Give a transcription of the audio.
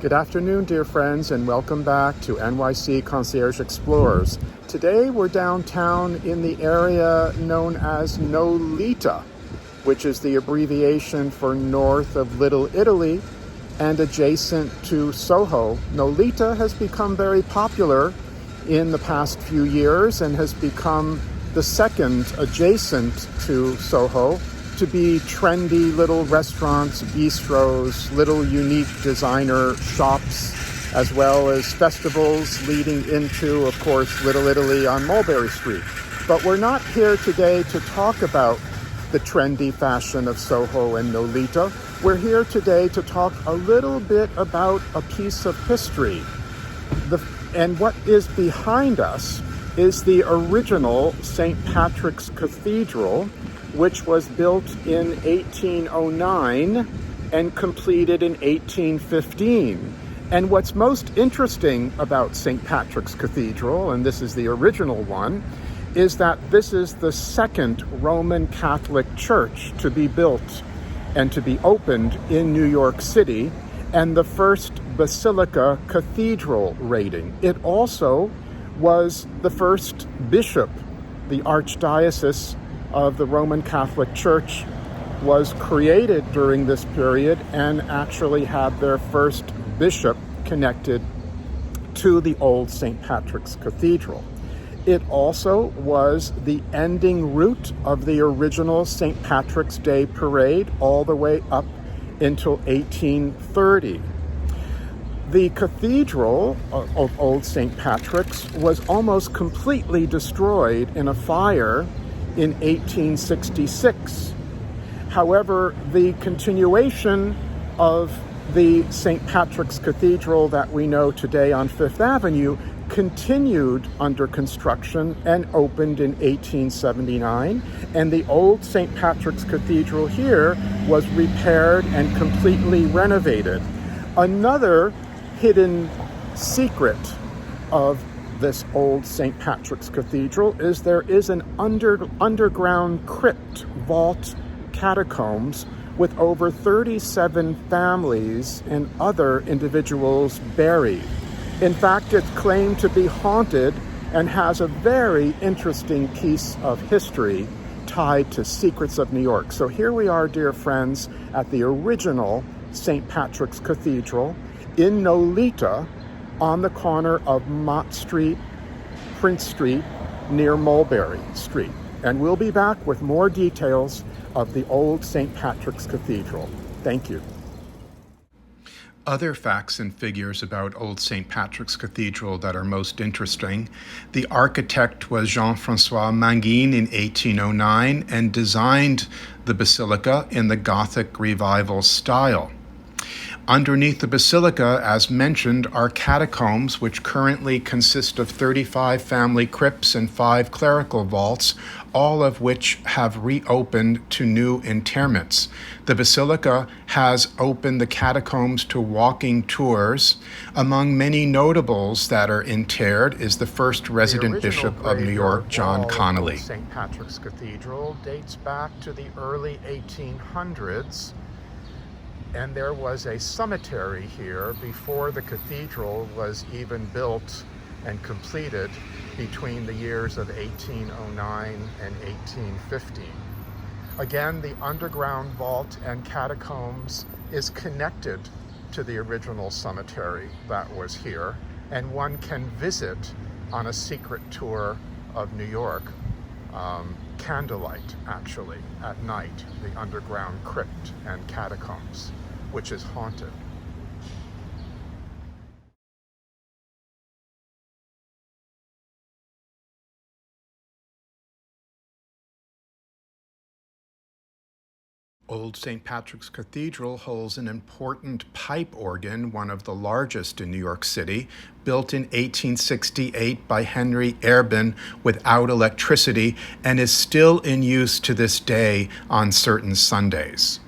Good afternoon, dear friends, and welcome back to NYC Concierge Explorers. Today we're downtown in the area known as Nolita, which is the abbreviation for North of Little Italy and adjacent to Soho. Nolita has become very popular in the past few years and has become the second adjacent to Soho to be trendy little restaurants, bistros, little unique designer shops, as well as festivals leading into, of course, Little Italy on Mulberry Street. But we're not here today to talk about the trendy fashion of Soho and Nolita. We're here today to talk a little bit about a piece of history. And what is behind us is the original St. Patrick's Cathedral, which was built in 1809 and completed in 1815. And what's most interesting about St. Patrick's Cathedral, and this is the original one, is that this is the second Roman Catholic church to be built and to be opened in New York City, and the first Basilica Cathedral rating. It also was the first bishop. The Archdiocese of the Roman Catholic Church was created during this period and actually had their first bishop connected to the old St. Patrick's Cathedral. It also was the ending route of the original St. Patrick's Day parade all the way up until 1830. The cathedral of Old St. Patrick's was almost completely destroyed in a fire in 1866. However, the continuation of the St. Patrick's Cathedral that we know today on Fifth Avenue continued under construction and opened in 1879, and the old St. Patrick's Cathedral here was repaired and completely renovated. Another hidden secret of this old St. Patrick's Cathedral is there is an underground crypt, vault, catacombs with over 37 families and other individuals buried. In fact, it's claimed to be haunted and has a very interesting piece of history tied to Secrets of New York. So here we are, dear friends, at the original St. Patrick's Cathedral in Nolita, on the corner of Mott Street, Prince Street, near Mulberry Street. And we'll be back with more details of the old St. Patrick's Cathedral. Thank you. Other facts and figures about Old St. Patrick's Cathedral that are most interesting: the architect was Jean-François Manguin in 1809 and designed the basilica in the Gothic Revival style. Underneath the basilica, as mentioned, are catacombs, which currently consist of 35 family crypts and 5 clerical vaults, all of which have reopened to new interments. The basilica has opened the catacombs to walking tours. Among many notables that are interred is the first resident bishop of New York, John Connolly. St. Patrick's Cathedral dates back to the early 1800s. And there was a cemetery here before the cathedral was even built and completed between the years of 1809 and 1850. Again, the underground vault and catacombs is connected to the original cemetery that was here, and one can visit on a secret tour of New York, candlelight actually, at night, the underground crypt and catacombs, which is haunted. Old St. Patrick's Cathedral holds an important pipe organ, one of the largest in New York City, built in 1868 by Henry Erbin without electricity, and is still in use to this day on certain Sundays.